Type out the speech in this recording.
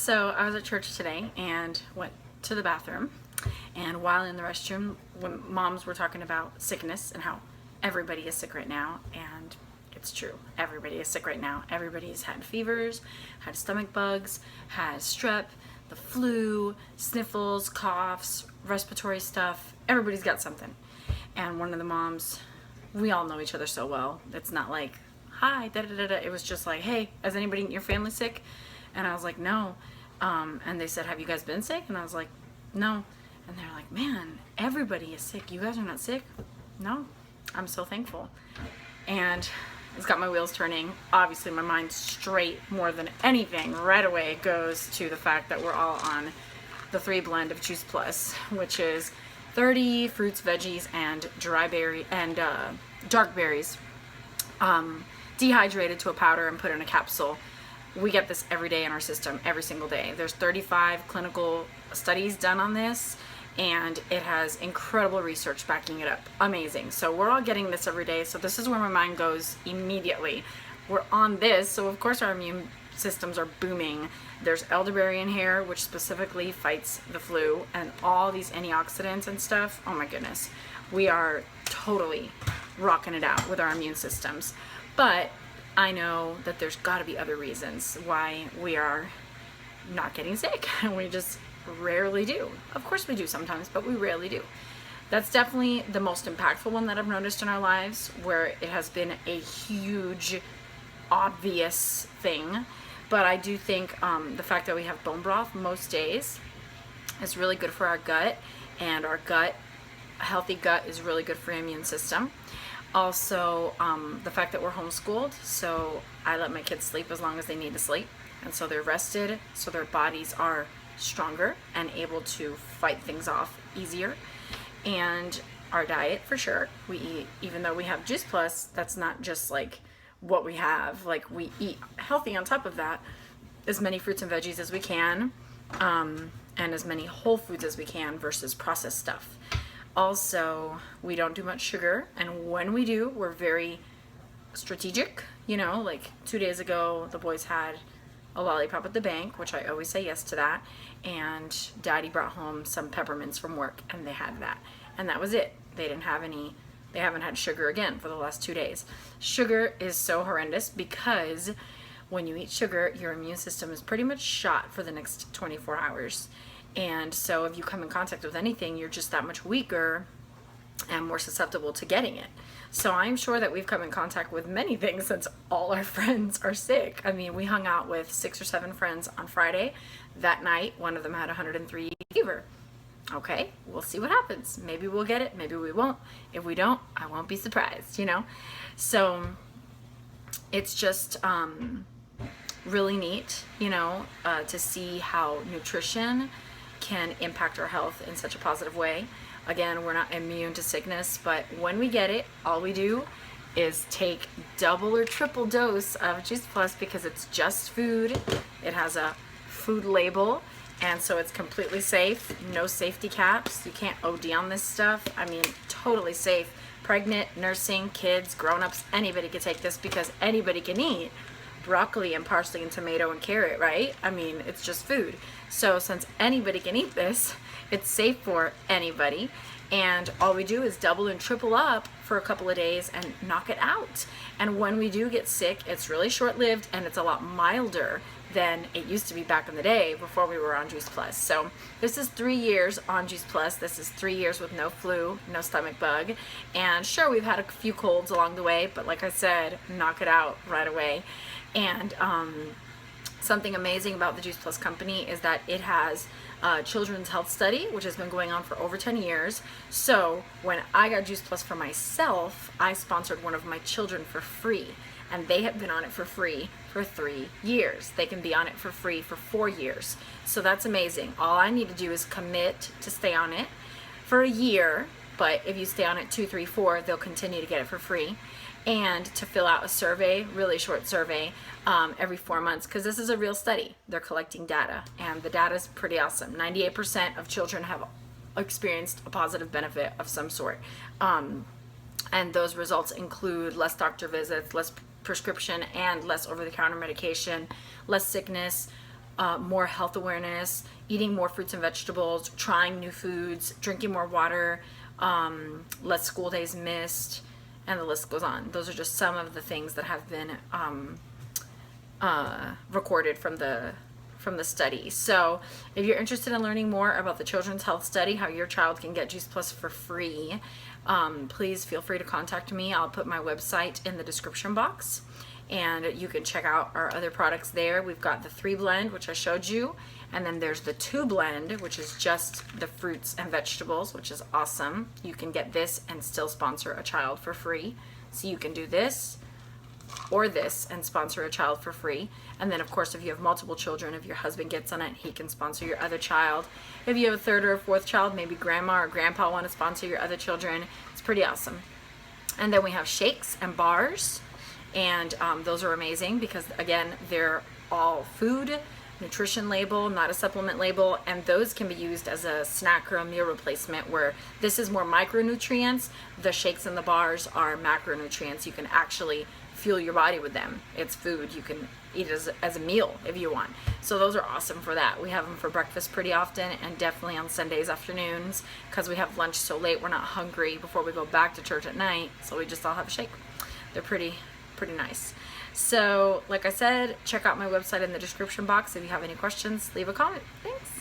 So I was at church today and went to the bathroom, and while in the restroom, when moms were talking about sickness and how everybody is sick right now, and it's true, everybody is sick right now. Everybody's had fevers, had stomach bugs, has strep, the flu, sniffles, coughs, respiratory stuff. Everybody's got something. And one of the moms, we all know each other so well. It's not like, hi, da da da da. It was just like, hey, is anybody in your family sick? And I was like, no. And they said, have you guys been sick? And I was like, no. And they're like, man, everybody is sick. You guys are not sick? No. I'm so thankful. And it's got my wheels turning. Obviously, my mind straight more than anything right away goes to the fact that we're all on the 3 blend of Juice Plus, which is 30 fruits, veggies, and dry berry and dark berries, dehydrated to a powder and put in a capsule. We get this every day in our system, every single day. There's 35 clinical studies done on this, and it has incredible research backing it up. Amazing. So we're all getting this every day. So this is where my mind goes immediately. We're on this, so of course our immune systems are booming. There's elderberry in here, which specifically fights the flu, and all these antioxidants and stuff. Oh my goodness. We are totally rocking it out with our immune systems. But I know that there's got to be other reasons why we are not getting sick, and we just rarely do. Of course we do sometimes, but we rarely do. That's definitely the most impactful one that I've noticed in our lives, where it has been a huge, obvious thing. But I do think the fact that we have bone broth most days is really good for our gut, and our gut, a healthy gut, is really good for your immune system. Also, the fact that we're homeschooled, so I let my kids sleep as long as they need to sleep, and so they're rested, so their bodies are stronger and able to fight things off easier. And our diet, for sure, we eat, even though we have Juice Plus, that's not just like what we have. Like, we eat healthy on top of that, as many fruits and veggies as we can, and as many whole foods as we can versus processed stuff. Also, we don't do much sugar, and when we do, we're very strategic. You know, like 2 days ago, the boys had a lollipop at the bank, which I always say yes to that, and Daddy brought home some peppermints from work, and they had that, and that was it. They didn't have any, they haven't had sugar again for the last 2 days. Sugar is so horrendous because when you eat sugar, your immune system is pretty much shot for the next 24 hours. And so if you come in contact with anything, you're just that much weaker and more susceptible to getting it. So I'm sure that we've come in contact with many things since all our friends are sick. I mean, we hung out with 6 or 7 friends on Friday. That night, one of them had 103 fever. Okay, we'll see what happens. Maybe we'll get it, maybe we won't. If we don't, I won't be surprised, you know? So it's just really neat, you know, to see how nutrition can impact our health in such a positive way. Again, we're not immune to sickness, but when we get it, all we do is take double or triple dose of Juice Plus because it's just food. It has a food label, and so it's completely safe. No safety caps. You can't OD on this stuff. I mean, totally safe. Pregnant, nursing, kids, grown-ups, anybody can take this because anybody can eat broccoli and parsley and tomato and carrot, right? I mean, it's just food. So since anybody can eat this, it's safe for anybody. And all we do is double and triple up for a couple of days and knock it out. And when we do get sick, it's really short-lived and it's a lot milder than it used to be back in the day before we were on Juice Plus. So this is 3 years on Juice Plus. This is 3 years with no flu, no stomach bug. And sure, we've had a few colds along the way, but like I said, knock it out right away. And something amazing about the Juice Plus company is that it has a children's health study, which has been going on for over 10 years. So when I got Juice Plus for myself, I sponsored one of my children for free, and they have been on it for free for 3 years. They can be on it for free for 4 years. So that's amazing. All I need to do is commit to stay on it for a year, but if you stay on it 2, 3, 4, they'll continue to get it for free. And to fill out a survey, really short survey, every 4 months, because this is a real study. They're collecting data, and the data is pretty awesome. 98% of children have experienced a positive benefit of some sort. And those results include less doctor visits, less prescription and less over-the-counter medication, less sickness, more health awareness, eating more fruits and vegetables, trying new foods, drinking more water, less school days missed, and the list goes on. Those are just some of the things that have been recorded from the study. So if you're interested in learning more about the Children's Health Study, how your child can get Juice Plus for free, please feel free to contact me. I'll put my website in the description box, and you can check out our other products there. We've got the 3 blend, which I showed you, and then there's the 2 blend, which is just the fruits and vegetables, which is awesome. You can get this and still sponsor a child for free. So you can do this or this and sponsor a child for free. And then of course, if you have multiple children, if your husband gets on it, he can sponsor your other child. If you have a 3rd or a 4th child, maybe grandma or grandpa want to sponsor your other children. It's pretty awesome. And then we have shakes and bars, and those are amazing because again, they're all food, nutrition label, not a supplement label, and those can be used as a snack or a meal replacement, where this is more micronutrients. The shakes and the bars are macronutrients. You can actually fuel your body with them. It's food. You can eat it as a meal if you want. So those are awesome for that. We have them for breakfast pretty often, and definitely on Sundays afternoons, because we have lunch so late we're not hungry before we go back to church at night, so we just all have a shake. They're pretty nice. So like I said, check out my website in the description box. If you have any questions, leave a comment. Thanks.